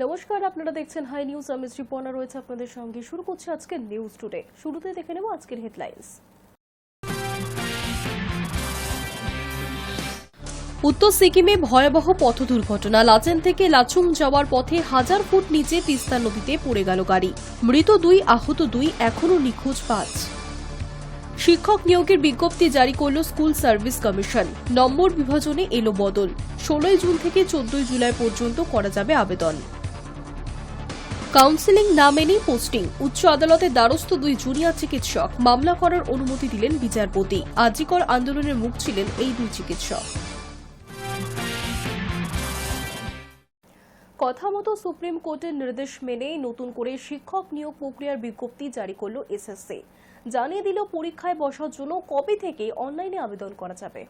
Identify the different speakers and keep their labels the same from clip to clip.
Speaker 1: নমস্কার, আপনারা দেখছেন হাই নিউজ। আমি শ্রীপর্ণা রয়েছে আপনাদের সঙ্গে। শুরু করছে আজকের নিউজ টুডে। শুরুতে দেখে নেব আজকের হেডলাইন্স। উত্তর সিকিমে ভয়াবহ পথ দুর্ঘটনা। লাচেন থেকে লাচুং যাওয়ার পথে 1000 ফুট নিচে তিস্তা নদীতে পড়ে গেল গাড়ি। মৃত 2, আহত 2, এখনও নিখোঁজ 5। শিক্ষক নিয়োগের বিজ্ঞপ্তি জারি করল স্কুল সার্ভিস কমিশন। নম্বর বিভাজনে এলো বদল। 16 জুন থেকে 14 জুলাই পর্যন্ত করা যাবে আবেদন। কাউন্সেলিং না মেনেই পোস্টিং। উচ্চ আদালতের দ্বারস্থ 2 জুনিয়র চিকিৎসক। মামলা করার অনুমতি দিলেন বিচারপতি। আরজিকর আন্দোলনের মুখ ছিলেন এই 2 চিকিৎসক। কথা মতো সুপ্রিম কোর্টের নির্দেশ মেনেই নতুন করে শিক্ষক নিয়োগ প্রক্রিয়ার বিজ্ঞপ্তি জারি করল এসএসসি। জানিয়ে দিল পরীক্ষায় বসার জন্য কবে থেকে অনলাইনে আবেদন করা যাবে।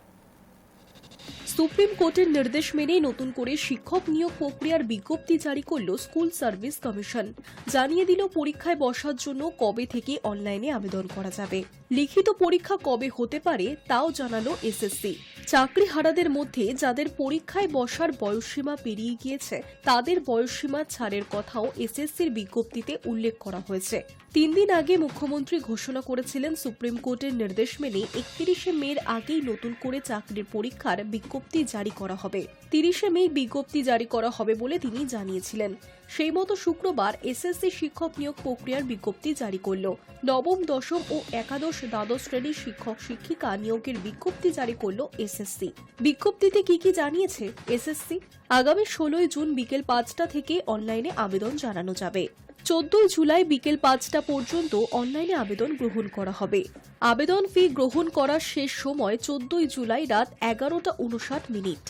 Speaker 1: সুপ্রিম কোর্টের নির্দেশ মেনেই নতুন করে শিক্ষক নিয়োগ প্রক্রিয়ার বিজ্ঞপ্তি জারি করল স্কুল সার্ভিস কমিশন। জানিয়ে দিল পরীক্ষায় বসার জন্য কবে থেকে অনলাইনে আবেদন করা যাবে। লিখিত পরীক্ষা কবে হতে পারে তাও জানালো এসএসসি। চাকরিহারাদের মধ্যে যাদের পরীক্ষায় বসার বয়সসীমা পেরিয়ে গিয়েছে তাদের বয়সসীমা ছাড়ের কথাও এসএসসির বিজ্ঞপ্তিতে উল্লেখ করা হয়েছে। 3 দিন আগে মুখ্যমন্ত্রী ঘোষণা করেছিলেন সুপ্রিম কোর্টের নির্দেশ মেনে 31শে মের আগেই নতুন করে চাকরির পরীক্ষার বিজ্ঞপ্তি জারি করা হবে। 30শে মে বিজ্ঞপ্তি জারি করা হবে বলে তিনি জানিয়েছিলেন। সেই মতো শুক্রবার এসএসসি শিক্ষক নিয়োগ প্রক্রিয়ার বিজ্ঞপ্তি জারি করল। নবম, দশম ও একাদশ, দ্বাদশ শ্রেণীর শিক্ষক শিক্ষিকা নিয়োগের বিজ্ঞপ্তি জারি করল এসএসসি। বিজ্ঞপ্তিতে কি জানিয়েছে এসএসসি? আগামী 16 জুন বিকেল 5টা থেকে অনলাইনে আবেদন জানানো যাবে। 14 জুলাই বিকেল 5টা পর্যন্ত অনলাইনে আবেদন গ্রহণ করা হবে। আবেদন ফি গ্রহণ করার শেষ সময় 14 জুলাই রাত 11:59।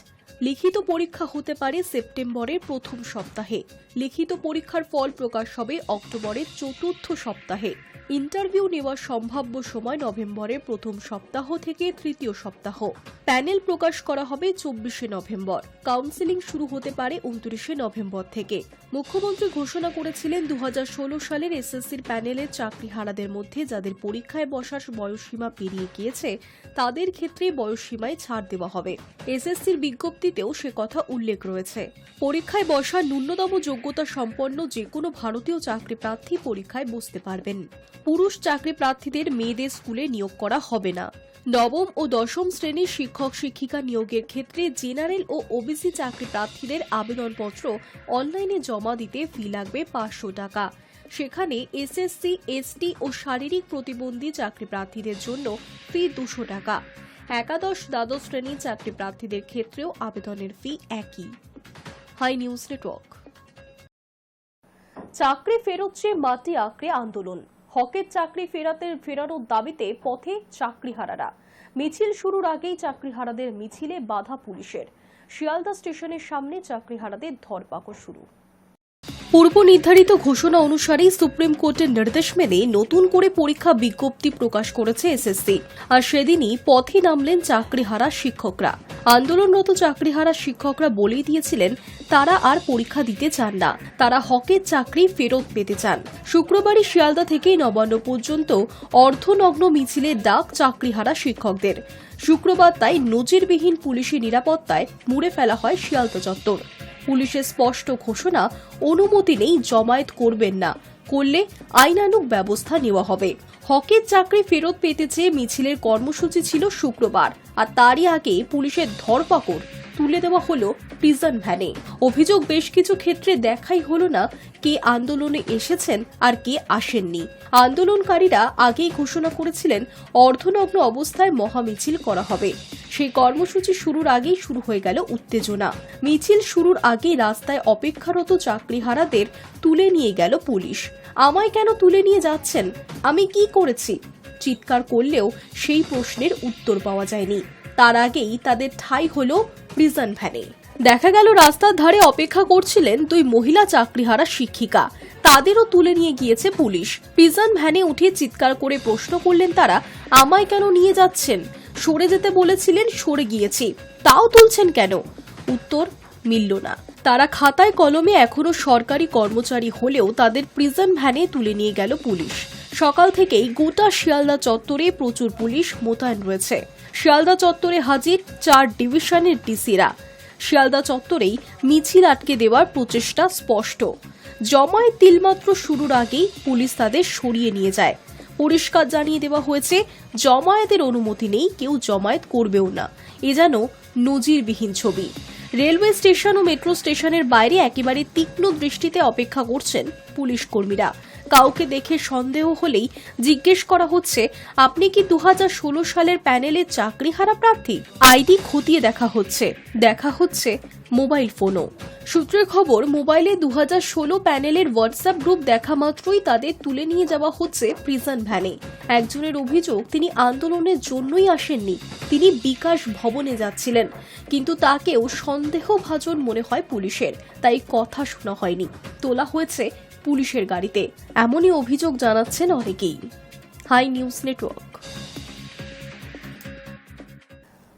Speaker 1: লিখিত পরীক্ষা হতে পারে সেপ্টেম্বরের প্রথম সপ্তাহে। লিখিত পরীক্ষার ফল প্রকাশ হবে অক্টোবরের চতুর্থ সপ্তাহে। ইন্টারভিউ নেওয়ার সম্ভাব্য সময় নভেম্বরের প্রথম সপ্তাহ থেকে তৃতীয় সপ্তাহ। প্যানেল প্রকাশ করা হবে 24শে নভেম্বর। কাউন্সেলিং শুরু হতে পারে 29শে নভেম্বর থেকে। মুখ্যমন্ত্রী ঘোষণা করেছিলেন 2016 সালের এসএসসির প্যানেলের চাকরিহারাদের মধ্যে যাদের পরীক্ষায় বসার বয়সসীমা পেরিয়ে গিয়েছে তাদের ক্ষেত্রে বয়সসীমায় ছাড় দেওয়া হবে। এসএসসির বিজ্ঞপ্তিতেও সে কথা উল্লেখ রয়েছে। পরীক্ষায় বসার ন্যূনতম যোগ্যতা সম্পন্ন যে কোনো ভারতীয় চাকরি প্রার্থী পরীক্ষায় বসতে পারবেন। পুরুষ চাকরি প্রার্থীদের মেয়েদের স্কুলে নিয়োগ করা হবে না। নবম ও দশম শ্রেণীর শিক্ষক শিক্ষিকা নিয়োগের ক্ষেত্রে জেনারেল ও ওবিসি চাকরি প্রার্থীদের আবেদনপত্র অনলাইনে জমা দিতে ফি লাগবে 500 টাকা। সেখানে এসএসসি, এসটি ও শারীরিক প্রতিবন্ধী চাকরি প্রার্থীদের জন্য ফি 200 টাকা। একাদশ, দ্বাদশ শ্রেণীর চাকরি প্রার্থীদের ক্ষেত্রেও আবেদনের ফি একই। Hi news network. চাকরি ফেরত চেয়ে মাটি আঁকড়ে আন্দোলন। হকের চাকরি ফেরানোর দাবিতে পথে চাকরিহারারা। মিছিল শুরুর আগেই চাকরিহারাদের মিছিলে বাধা পুলিশের। শিয়ালদা স্টেশনের সামনে চাকরিহারাদের ধরপাকড় শুরু। পূর্ব নির্ধারিত ঘোষণা অনুসারেই সুপ্রিম কোর্টের নির্দেশ মেনে নতুন করে পরীক্ষা বিজ্ঞপ্তি প্রকাশ করেছে এসএসসি। আর সেদিনই পথে নামলেন চাকরিহারা শিক্ষকরা। আন্দোলনরত চাকরিহারা শিক্ষকরা বলেই দিয়েছিলেন তারা আর পরীক্ষা দিতে চান না, তারা হকের চাকরি ফেরত পেতে চান। শুক্রবারই শিয়ালদা থেকে নবান্ন পর্যন্ত অর্ধনগ্ন মিছিলের ডাক চাকরিহারা শিক্ষকদের। শুক্রবার তাই নজিরবিহীন পুলিশি নিরাপত্তায় মুড়ে ফেলা হয় শিয়ালদা চত্বর। পুলিশের স্পষ্ট ঘোষণা, অনুমতি নেই, জমায়েত করবেন না, করলে আইনানুগ ব্যবস্থা নেওয়া হবে। হকের চাকরি ফেরত পেতে চেয়ে মিছিলের কর্মসূচি ছিল শুক্রবার, আর তারই আগে পুলিশের ধরপাকড় তুলে দেওয়া হলো প্রিজন ভ্যানে। অভিযোগ, বেশ কিছু ক্ষেত্রে দেখাই হলো না কে আন্দোলনে এসেছেন আর কে আসেননি। আন্দোলনকারীরা আগেই ঘোষণা করেছিলেন অর্ধনগ্ন অবস্থায় মহামিছিল করা হবে। সেই কর্মসূচি শুরুর আগেই শুরু হয়ে গেল উত্তেজনা। মিছিল শুরুর আগেই রাস্তায় অপেক্ষারত চাকরিহারাদের তুলে নিয়ে গেল পুলিশ। আমায় কেন তুলে নিয়ে যাচ্ছেন, আমি কি করেছি? চিৎকার করলেও সেই প্রশ্নের উত্তর পাওয়া যায়নি। তার আগেই তাদের ঠাঁই হলো প্রিজন ভ্যানে। দেখা গেল রাস্তার ধারে অপেক্ষা করছিলেন 2 মহিলা চাকরিহারা শিক্ষিকা। তাদেরও তুলে নিয়ে গিয়েছে পুলিশ। প্রিজন ভ্যানে উঠে চিৎকার করে প্রশ্ন করলেন তারা, আমায় কেন নিয়ে যাচ্ছেন? সরে যেতে বলেছিলেন, সরে গিয়েছি, তাও তুলছেন কেন? উত্তর মিলল না। তারা খাতায় কলমে এখনো সরকারি কর্মচারী হলেও তাদের প্রিজন ভ্যানে তুলে নিয়ে গেল পুলিশ। সকাল থেকেই গোটা শিয়ালদা চত্বরে প্রচুর পুলিশ মোতায়েন রয়েছে। শিয়ালদা চত্বরে হাজির 4 ডিভিশনের ডিসিরা। শিয়ালদা চত্বরেই মিছিল আটকে দেওয়ার প্রচেষ্টা স্পষ্ট। জমায়েত তিলমাত্র শুরুর আগেই পুলিশ তাদের সরিয়ে নিয়ে যায়। পরিষ্কার জানিয়ে দেওয়া হয়েছে, জমায়েতের অনুমতি নেই, কেউ জমায়েত করবেও না। এ যেন নজিরবিহীন ছবি। রেলওয়ে স্টেশন ও মেট্রো স্টেশনের বাইরে একেবারে তীক্ষ্ণ দৃষ্টিতে অপেক্ষা করছেন পুলিশ কর্মীরা। কাউকে দেখে সন্দেহ হলেই জিজ্ঞেস করা হচ্ছে, আপনি কি 2016 সালের প্যানেলের চাকরিহারা প্রার্থী? আইডি খতিয়ে দেখা হচ্ছে মোবাইল ফোনও। সূত্রের খবর, মোবাইলে 2016 প্যানেলের হোয়াটসঅ্যাপ গ্রুপ দেখা মাত্রই তাদের তুলে নিয়ে যাওয়া হচ্ছে প্রিজন ভ্যানে। একজনের অভিযোগ, তিনি আন্দোলনের জন্যই আসেননি, তিনি বিকাশ ভবনে যাচ্ছিলেন, কিন্তু তাকেও সন্দেহভাজন মনে হয় পুলিশের, তাই কথা শোনা হয়নি, তোলা হয়েছে পুলিশের গাড়িতে। এমনই অভিযোগ জানাচ্ছেন অনেকেই। High news network.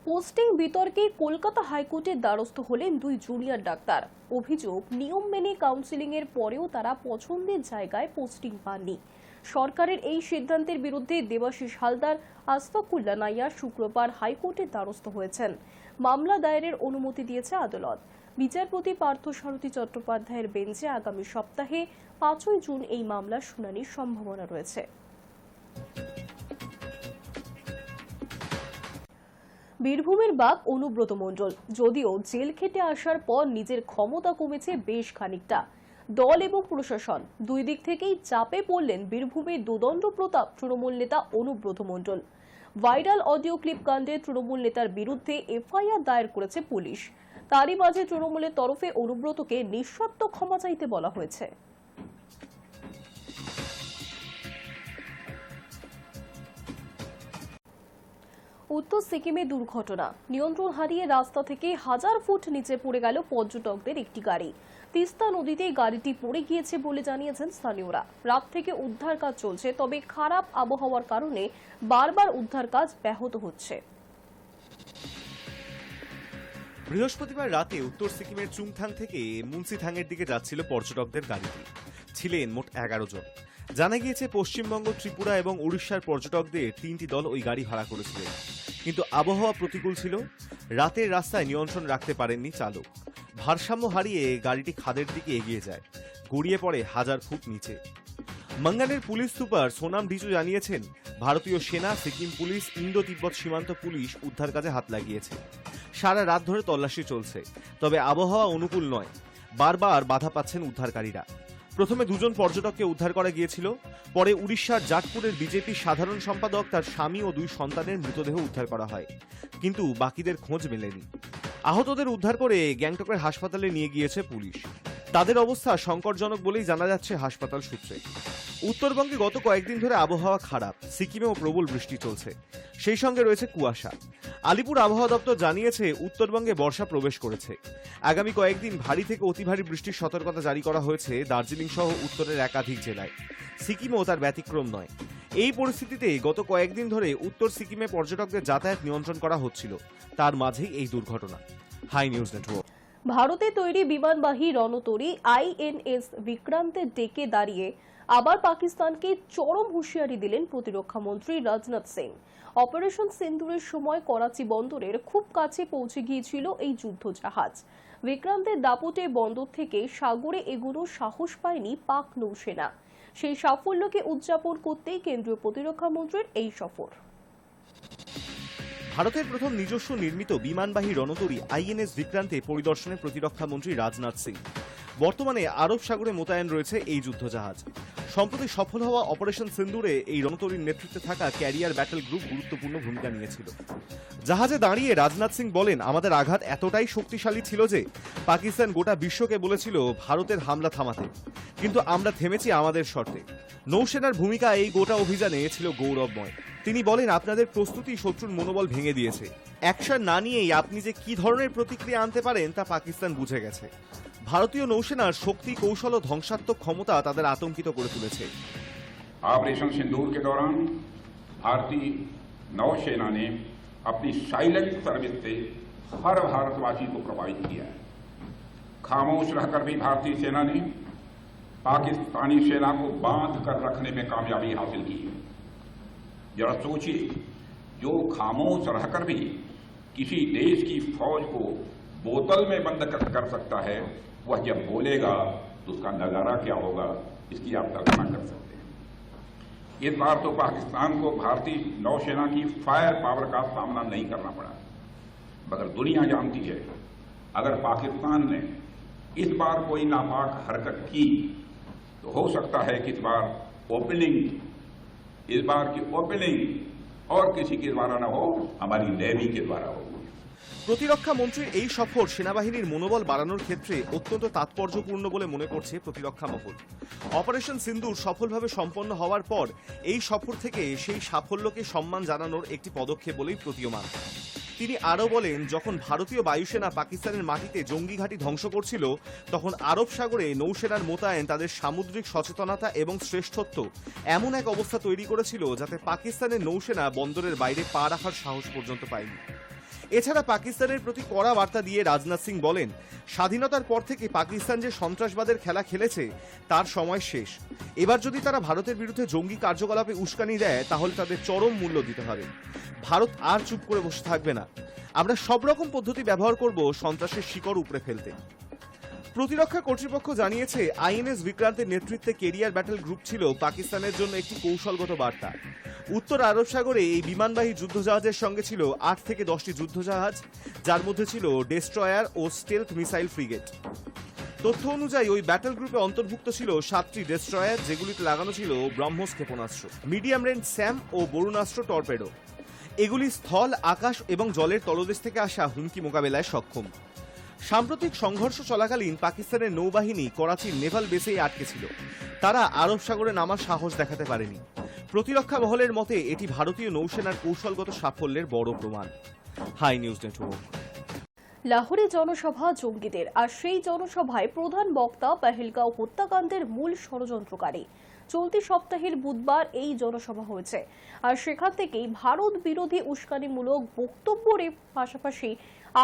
Speaker 1: পোস্টিং বিতর্কে কলকাতা হাইকোর্টের দ্বারস্থ হলেন 2 জুনিয়র ডাক্তার। অভিযোগ, নিয়ম মেনে কাউন্সেলিং এর পরেও তারা পছন্দের জায়গায় পোস্টিং পাননি। সরকারের এই সিদ্ধান্তের বিরুদ্ধে দেবাশিস হালদার, আশফাকুল্লাহ নাইয়া শুক্রবার হাইকোর্টের দ্বারস্থ হয়েছেন। মামলা দায়েরের অনুমতি দিয়েছে আদালত। বিচারপতি পার্থসারথী চট্টোপাধ্যায়ের বেঞ্চে আগামী সপ্তাহে 5 জুন এই মামলার শুনানির সম্ভাবনা রয়েছে। বীরভূমের বাঘ অনুব্রত মণ্ডল, যদিও জেল খেটে আসার পর নিজের ক্ষমতা কমেছে বেশ খানিকটা। দল এবং প্রশাসন দুই দিক থেকেই চাপে পড়লেন বীরভূমের দোদণ্ড প্রতাপ তৃণমূল নেতা Anubrata Mondal. Viral audio clip কাণ্ডে তৃণমূল নেতার বিরুদ্ধে এফআইআর দায়ের করেছে পুলিশ। তারই মাঝে তৃণমূলের তরফে অনুব্রতকে নিঃশর্ত ক্ষমা চাইতে বলা হয়েছে। উত্তর সিকিমে দুর্ঘটনা, নিয়ন্ত্রণ হারিয়ে রাস্তা থেকে 1000 ফুট নিচে পড়ে গেল পর্যটকদের একটি গাড়ি। তিস্তা নদীতে গাড়িটি পড়ে গিয়েছে বলে জানিয়েছেন স্থানীয়রা। রাত থেকে উদ্ধার কাজ চলছে, তবে খারাপ আবহাওয়ার কারণে বারবার উদ্ধার কাজ ব্যাহত হচ্ছে।
Speaker 2: বৃহস্পতিবার রাতে উত্তর সিকিমের চুংথাং থেকে মুন্সিথাংয়ের দিকে যাচ্ছিল পর্যটকদের গাড়িটি। ছিলেন মোট 11 জন। জানা গিয়েছে, পশ্চিমবঙ্গ, ত্রিপুরা এবং উড়িষ্যার পর্যটকদের 3টি দল ওই গাড়ি ভাড়া করেছিলেন, কিন্তু আবহাওয়া প্রতিকূল ছিল। রাতের রাস্তায় নিয়ন্ত্রণ রাখতে পারেননি চালক। ভারসাম্য হারিয়ে গাড়িটি খাদের দিকে এগিয়ে যায়, গড়িয়ে পড়ে 1000 ফুট নিচে। মঙ্গানের পুলিশ সুপার সোনাম ডিজু জানিয়েছেন, ভারতীয় সেনা, সিকিম পুলিশ, ইন্দো তিব্বত সীমান্ত পুলিশ উদ্ধার কাজে হাত লাগিয়েছে। সারা রাত ধরে তল্লাশি চলছে, তবে আবহাওয়া অনুকূল নয়। বারবার বাধা পাচ্ছেন উদ্ধারকারীরা। প্রথমে 2 জন পর্যটককে উদ্ধার করা গিয়েছিল, পরে উড়িষ্যার জাটপুরের বিজেপি সাধারণ সম্পাদক, তার স্বামী ও 2 সন্তানের মৃতদেহ উদ্ধার করা হয়, কিন্তু বাকিদের খোঁজ মেলেনি। আহতদের উদ্ধার করে গ্যাংটকের হাসপাতালে নিয়ে গিয়েছে পুলিশ। তাদের অবস্থা সংকটজনক বলেই জানা যাচ্ছে হাসপাতাল সূত্রে। উত্তরবঙ্গে গত কয়েকদিন ধরে আবহাওয়া খারাপ, সিকিমেও প্রবল বৃষ্টি চলছে, সেই সঙ্গে রয়েছে কুয়াশা। আলিপুর আবহাওয়া দপ্তর জানিয়েছে, উত্তরবঙ্গে বর্ষা প্রবেশ করেছে। আগামী কয়েকদিন ভারী থেকে অতি ভারী বৃষ্টির সতর্কতা জারি করা হয়েছে দার্জিলিং সহ উত্তরের একাধিক জেলায়। সিকিমও তার ব্যতিক্রম নয়। এই পরিস্থিতিতে গত কয়েকদিন ধরে উত্তর সিকিমে পর্যটকদের যাতায়াত নিয়ন্ত্রণ করা হচ্ছিল, তার মাঝেই এই দুর্ঘটনা। Hi news network.
Speaker 1: ভারতে তৈরি বিমানবাহী রণতরী আইএনএস বিক্রান্তের ডেকে দাঁড়িয়ে আবার পাকিস্তানকে চরম হুঁশিয়ারি দিলেন প্রতিরক্ষা মন্ত্রী রাজনাথ সিং। অপারেশন সিন্দুরের সময় করাচি বন্দরের খুব কাছে পৌঁছে গিয়েছিল এই যুদ্ধজাহাজ। বিক্রান্তের দাপটে বন্দর থেকে সাগরে এগোনোর সাহস পায়নি পাক নৌসেনা। সেই সাফল্যকে উদযাপন করতেই কেন্দ্রীয় প্রতিরক্ষা মন্ত্রীর এই সফর।
Speaker 2: ভারতের প্রথম নিজস্ব নির্মিত বিমানবাহী রণতরী আইএনএস বিক্রান্তে পরিদর্শনে প্রতিরক্ষা মন্ত্রী রাজনাথ সিং। বর্তমানে আরব সাগরে মোতায়েন রয়েছে এই যুদ্ধজাহাজ। সম্প্রতি সফল হওয়া অপারেশন সিন্দুরে এই রণতরীর নেতৃত্বে থাকা ক্যারিয়ার ব্যাটেল গ্রুপ গুরুত্বপূর্ণ ভূমিকা নিয়েছিল। জাহাজে দাঁড়িয়ে রাজনাথ সিং বলেন, আমাদের আঘাত এতটাই শক্তিশালী ছিল যে পাকিস্তান গোটা বিশ্বকে বলেছিল ভারতের হামলা থামাতে, কিন্তু আমরা থেমেছি আমাদের শর্তে। নৌসেনার ভূমিকা এই গোটা অভিযানে ছিল গৌরবময়। তিনি বলেন, আপনাদের প্রস্তুতি শত্রুর মনোবল ভেঙে দিয়েছে। অ্যাকশন না নিয়েই আপনি যে কি ধরনের প্রতিক্রিয়া আনতে পারেন তা পাকিস্তান বুঝে গেছে। ভারতীয় নৌসেনার শক্তি, কৌশল ও ধ্বংসাত্মক ক্ষমতা তাদের আতঙ্কিত করে তুলেছে।
Speaker 3: ऑपरेशन सिंदूर के दौरान भारतीय नौसेना ने अपनी साइलेंट सर्विस से हर भारतवासी को प्रभावित किया है। खामोश रहकर भी भारतीय सेना ने पाकिस्तानी सेना को बांध कर रखने में कामयाबी हासिल की है। जरा सोचिए, जो खामोश रहकर भी किसी देश की फौज को बोतल में बंद कर सकता है, वह जब बोलेगा तो उसका नजारा क्या होगा, इसकी आप कल्पना कर सकते हैं। इस बार तो पाकिस्तान को भारतीय नौसेना की फायर पावर का सामना नहीं करना पड़ा, मगर दुनिया जानती है अगर पाकिस्तान ने इस बार कोई नापाक हरकत की तो हो सकता है कि इस बार की ओपनिंग और किसी के द्वारा न हो, हमारी नेवी के द्वारा हो।
Speaker 2: প্রতিরক্ষা মন্ত্রীর এই সফর সেনাবাহিনীর মনোবল বাড়ানোর ক্ষেত্রে অত্যন্ত তাৎপর্যপূর্ণ বলে মনে করছে প্রতিরক্ষা মহল। অপারেশন সিন্দুর সফলভাবে সম্পন্ন হওয়ার পর এই সফর থেকে সেই সাফল্যকে সম্মান জানানোর একটি পদক্ষেপ বলেই প্রতীয়মান। তিনি আরও বলেন, যখন ভারতীয় বায়ুসেনা পাকিস্তানের মাটিতে জঙ্গি ঘাঁটি ধ্বংস করছিল, তখন আরব সাগরে নৌসেনার মোতায়েন তাদের সামুদ্রিক সচেতনতা এবং শ্রেষ্ঠত্ব এমন এক অবস্থা তৈরি করেছিল যাতে পাকিস্তানের নৌসেনা বন্দরের বাইরে পা রাখার সাহস পর্যন্ত পায়নি। এছাড়া পাকিস্তানের প্রতি কড়া বার্তা দিয়ে রাজনাথ সিং বলেন, স্বাধীনতার পর থেকে পাকিস্তান যে সন্ত্রাসবাদের খেলা খেলেছে তার সময় শেষ। এবার যদি তারা ভারতের বিরুদ্ধে জঙ্গি কার্যকলাপে উস্কানি দেয় তাহলে তাদের চরম মূল্য দিতে হবে। ভারত আর চুপ করে বসে থাকবে না। আমরা সব রকম পদ্ধতি ব্যবহার করব সন্ত্রাসের শিকড় উপড়ে ফেলতে। প্রতিরক্ষা কর্তৃপক্ষ জানিয়েছে, আইএনএস বিক্রান্তের নেতৃত্বে কেরিয়ার ব্যাটেল গ্রুপ ছিল পাকিস্তানের জন্য একটি কৌশলগত বার্তা। উত্তর আরব সাগরে এই বিমানবাহী যুদ্ধজাহাজের সঙ্গে ছিল 8 থেকে 10টি যুদ্ধজাহাজ, যার মধ্যে ছিল ডেস্ট্রয়ার ও স্টেলথ মিসাইল ফ্রিগেট। তথ্য অনুযায়ী ওই ব্যাটেল গ্রুপে অন্তর্ভুক্ত ছিল 7টি ডেস্ট্রয়ার, যেগুলিতে লাগানো ছিল ব্রহ্মস ক্ষেপণাস্ত্র, মিডিয়াম রেঞ্জ স্যাম ও বরুণাস্ত্র টর্পেডো। এগুলি স্থল, আকাশ এবং জলের তলদেশ থেকে আসা হুমকি মোকাবেলায় সক্ষম। সাম্প্রতিক সংঘর্ষ চলাকালীন পাকিস্তানের নৌবাহিনী করাচির নেভাল বেসেই আটকে ছিল। তারা আরব সাগরে নামার সাহস দেখাতে পারেনি। প্রতিরক্ষা মহলের মতে এটি ভারতীয় নৌসেনার কৌশলগত সাফল্যের বড় প্রমাণ। Hi news network.
Speaker 1: লাহোরে জনসভা জঙ্গিদের, আর সেই জনসভায় প্রধান বক্তা পেহেলগাঁও হত্যাকাণ্ডের মূল ষড়যন্ত্রকারী। চলতি সপ্তাহের বুধবার এই জনসভা হয়েছে, আর সেখান থেকেই ভারত বিরোধী উস্কানিমূলক বক্তব্যের পাশাপাশি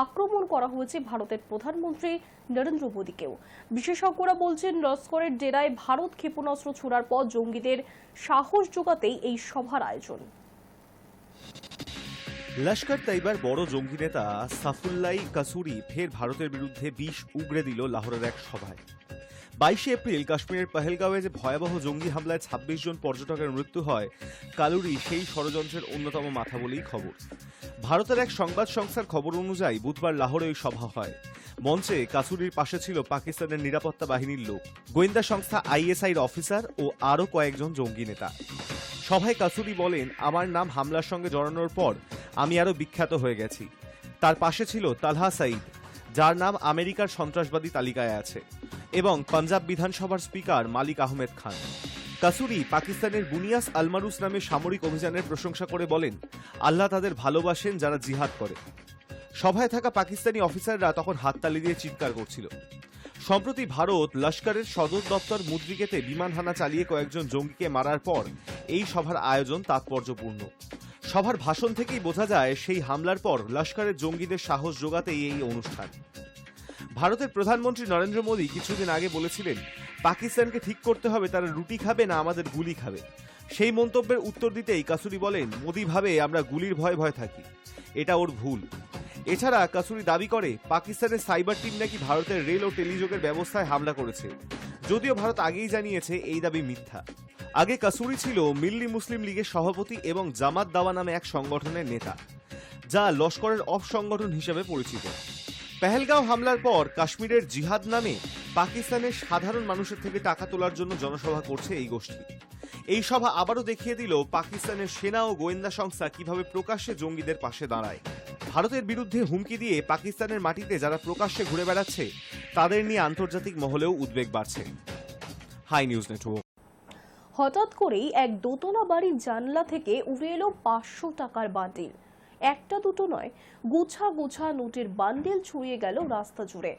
Speaker 1: আক্রমণ করা হয়েছে ভারতের প্রধানমন্ত্রী নরেন্দ্র মোদীকেও। বিশেষজ্ঞরা বলছেন, লস্করের ডেরায় ভারত ক্ষেপণাস্ত্র ছোড়ার পর জঙ্গিদের সাহস জোগাতেই এই সভার আয়োজন।
Speaker 2: লস্কর তৈবার বড় জঙ্গি নেতা সাফুল্লাই কাসুরি ফের ভারতের বিরুদ্ধে বিষ উগড়ে দিল লাহোরের এক সভায়। 22 এপ্রিল কাশ্মীরের পেহেলগাঁওয়ে যে ভয়াবহ জঙ্গি হামলায় 26 জন পর্যটকের মৃত্যু হয়, কালুরি সেই ষড়যন্ত্রের অন্যতম মাথা বলেই খবর। ভারতের এক সংবাদ সংস্থার খবর অনুযায়ী বুধবার লাহোরে ওই সভা হয়। মঞ্চে কাসুরির পাশে ছিল পাকিস্তানের নিরাপত্তা বাহিনীর লোক, গোয়েন্দা সংস্থা আইএসআইর অফিসার ও আরও কয়েকজন জঙ্গি নেতা। সভায় কাসুরি বলেন, আমার নাম হামলার সঙ্গে জড়ানোর পর আমি আরও বিখ্যাত হয়ে গেছি। তার পাশে ছিল তালহা সাইদ, যার নাম আমেরিকার সন্ত্রাসবাদী তালিকায় আছে, এবং পাঞ্জাব বিধানসভার স্পিকার মালিক আহমেদ খান। কাসুরি পাকিস্তানের বুনিয়াস আলমারুস নামে সামরিক অভিযানের প্রশংসা করে বলেন, আল্লাহ তাদের ভালোবাসেন যারা জিহাদ করে। সভায় থাকা পাকিস্তানি অফিসাররা তখন হাততালি দিয়ে চিৎকার করছিল। সম্প্রতি ভারত লস্করের সদর দপ্তর মুদ্রিকেতে বিমান হানা চালিয়ে কয়েকজন জঙ্গিকে মারার পর এই সভার আয়োজন তাৎপর্যপূর্ণ। সভার ভাষণ থেকেই বোঝা যায় সেই হামলার পর লস্করের জঙ্গিদের সাহস জোগাতেই এই অনুষ্ঠান। ভারতের প্রধানমন্ত্রী নরেন্দ্র মোদী কিছুদিন আগে বলেছিলেন, পাকিস্তানকে ঠিক করতে হবে তারা রুটি খাবে না আমাদের গুলি খাবে। সেই মন্তব্যের উত্তর দিতেই কাসুরি বলেন, মোদী ভাবে আমরা গুলির ভয়ে ভয়ে থাকি, এটা ওর ভুল। এছাড়া কাসুরি দাবি করে, পাকিস্তানের সাইবার টিম নাকি ভারতের রেল ও টেলিযোগের ব্যবস্থায় হামলা করেছে, যদিও ভারত আগেই জানিয়েছে এই দাবি মিথ্যা। আগে কাসুরি ছিল মিল্লি মুসলিম লীগের সভাপতি এবং জামাত দাওয়া নামে এক সংগঠনের নেতা, যা লস্করের অফ সংগঠন হিসেবে পরিচিত। পেহেলগাঁও হামলার পর কাশ্মীরের জিহাদ নামে পাকিস্তানের সাধারণ মানুষের থেকে টাকা তোলার জন্য জনসভা করছে এই গোষ্ঠী। এই সভা আবারও দেখিয়ে দিল পাকিস্তানের সেনা ও গোয়েন্দা সংস্থা কিভাবে প্রকাশ্যে জঙ্গিদের পাশে দাঁড়ায়। ভারতের বিরুদ্ধে হুমকি দিয়ে পাকিস্তানের মাটিতে যারা প্রকাশ্যে ঘুরে বেড়াচ্ছে, তাদের নিয়ে আন্তর্জাতিক মহলেও উদ্বেগ বাড়ছে। Hi news network.
Speaker 1: হঠাৎ করেই এক দোতলা বাড়ির জানলা থেকে উড়ে এলো 500 টাকার বান্ডিল। একটা দুটো নয়, গুছা গুছা নোটের বান্ডিল ছড়িয়ে গেল রাস্তা জুড়ে।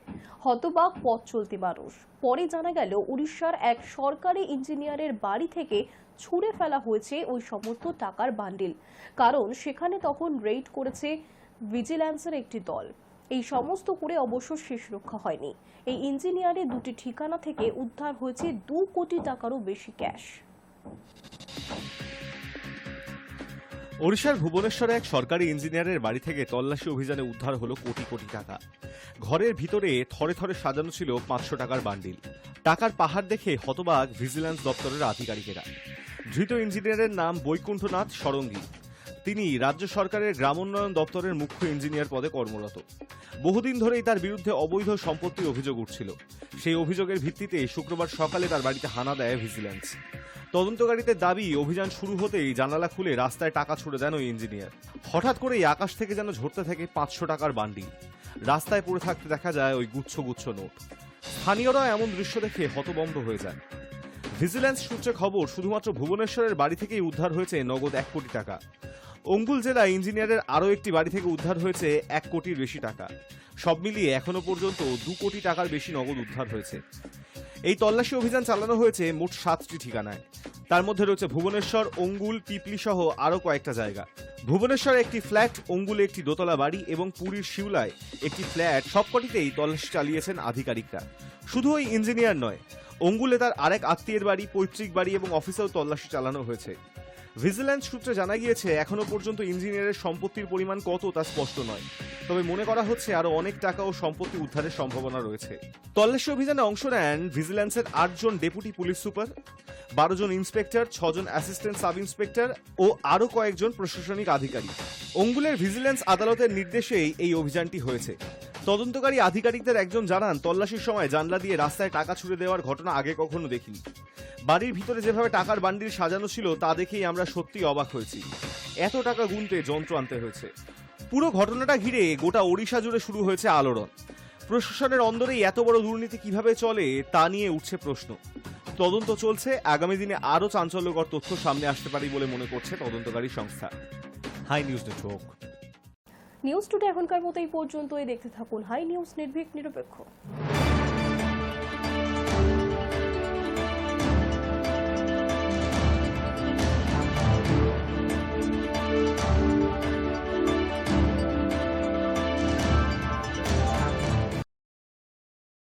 Speaker 1: হতবাক পথ চলতি মানুষ। পরে জানা গেল, উড়িষ্যার এক সরকারি ইঞ্জিনিয়ারের বাড়ি থেকে ছুঁড়ে ফেলা হয়েছে ওই সমস্ত টাকার বান্ডিল, কারণ সেখানে তখন রেইড করেছে ভিজিল্যান্সের একটি দল। এই সমস্ত করে অবশ্য শেষ রক্ষা হয়নি। এই ইঞ্জিনিয়ারের দুটি ঠিকানা থেকে উদ্ধার হয়েছে 2 কোটি টাকারও বেশি ক্যাশ।
Speaker 2: ওড়িশার ভুবনেশ্বরে এক সরকারি ইঞ্জিনিয়ারের বাড়ি থেকে তল্লাশি অভিযানে উদ্ধার হলো কোটি কোটি টাকা। ঘরের ভিতরে থরে থরে সাজানো ছিল 500 টাকার বান্ডিল। টাকার পাহাড় দেখে হতবাক ভিজিল্যান্স দপ্তরের আধিকারিকেরা। ধৃত ইঞ্জিনিয়ারের নাম বৈকুণ্ঠনাথ ষড়ঙ্গী। তিনি রাজ্য সরকারের গ্রামোন্নয়ন দপ্তরের মুখ্য ইঞ্জিনিয়ার পদে কর্মরত। বহুদিন ধরেই তার বিরুদ্ধে অবৈধ সম্পত্তির অভিযোগ উঠছিল। সেই অভিযোগের ভিত্তিতে শুক্রবার সকালে তার বাড়িতে হানা দেয় ভিজিল্যান্স। তদন্তকারীদের দাবি, অভিযান শুরু হতেই জানালা খুলে রাস্তায় টাকা ছুড়ে দেন ওই ইঞ্জিনিয়ার। হঠাৎ করেই আকাশ থেকে যেন ঝরতে থাকে 500 টাকার বান্ডিল। রাস্তায় পড়ে থাকতে দেখা যায় ওই গুচ্ছ গুচ্ছ নোট। স্থানীয়রা এমন দৃশ্য দেখে হতভম্ব হয়ে যায়। ভিজিল্যান্স সূত্রে খবর, শুধুমাত্র ভুবনেশ্বরের বাড়ি থেকেই উদ্ধার হয়েছে নগদ 1 কোটি টাকা। অঙ্গুল জেলায় ইঞ্জিনিয়ারের আরও একটি বাড়ি থেকে উদ্ধার হয়েছে 1 কোটির বেশি টাকা। সব মিলিয়ে এখনো পর্যন্ত 2 কোটি টাকার বেশি নগদ উদ্ধার হয়েছে। এই তল্লাশি অভিযান চালানো হয়েছে মোট 7টি ঠিকানায়। তার মধ্যে রয়েছে ভুবনেশ্বর, অঙ্গুল, পিপলি সহ আরও কয়েকটা জায়গা। ভুবনেশ্বরে একটি ফ্ল্যাট, অঙ্গুলে একটি দোতলা বাড়ি এবং পুরীর শিউলায় একটি ফ্ল্যাট, সবকটিতেই তল্লাশি চালিয়েছেন আধিকারিকরা। শুধু ওই ইঞ্জিনিয়ার নয়, অঙ্গুলে তার আরেক আত্মীয়ের বাড়ি, পৈতৃক বাড়ি এবং অফিসেও তল্লাশি চালানো হয়েছে। ভিজিল্যান্স সূত্রে জানা গিয়েছে, এখনো পর্যন্ত ইঞ্জিনিয়ারের সম্পত্তির পরিমাণ কত তা স্পষ্ট নয়, তবে মনে করা হচ্ছে আরো অনেক টাকা ও সম্পত্তি উদ্ধারের সম্ভাবনা রয়েছে। তল্লাশি অভিযানে অংশ নেন ভিজিল্যান্সের 8 জন ডেপুটি পুলিশ সুপার, 12 জন ইন্সপেক্টর, 6 জন অ্যাসিস্ট্যান্ট সাব ইন্সপেক্টর ও আরও কয়েকজন প্রশাসনিক আধিকারিক। অঙ্গুলের ভিজিল্যান্স আদালতের নির্দেশেই এই অভিযানটি হয়েছে। তদন্তকারী আধিকারিকদের একজন জানান, তল্লাশির সময় জানলা দিয়ে রাস্তায় টাকা ছুড়ে দেওয়ার ঘটনা আগে কখনো দেখিনি। বাড়ির ভিতরে যেভাবে টাকার বান্ডিল সাজানো ছিল তা দেখেই আমরা সত্যি অবাক হয়েছি। এত টাকা গুনতে যন্ত্র আনতে হয়েছে। পুরো ঘটনাটা ঘিরে গোটা ওড়িশা জুড়ে শুরু হয়েছে আলোড়ন। প্রশাসনের অন্দরেই এত বড় দুর্নীতি কিভাবে চলে তা নিয়ে উঠছে প্রশ্ন। তদন্ত চলছে, আগামী দিনে আরও চাঞ্চল্যকর তথ্য সামনে আসতে পারে বলে মনে করছে তদন্তকারী সংস্থা। High news network.
Speaker 1: News today এখনকার মতো এই পর্যন্তই। দেখতে থাকুন হাই নিউজ, নির্ভীক নিরপেক্ষ।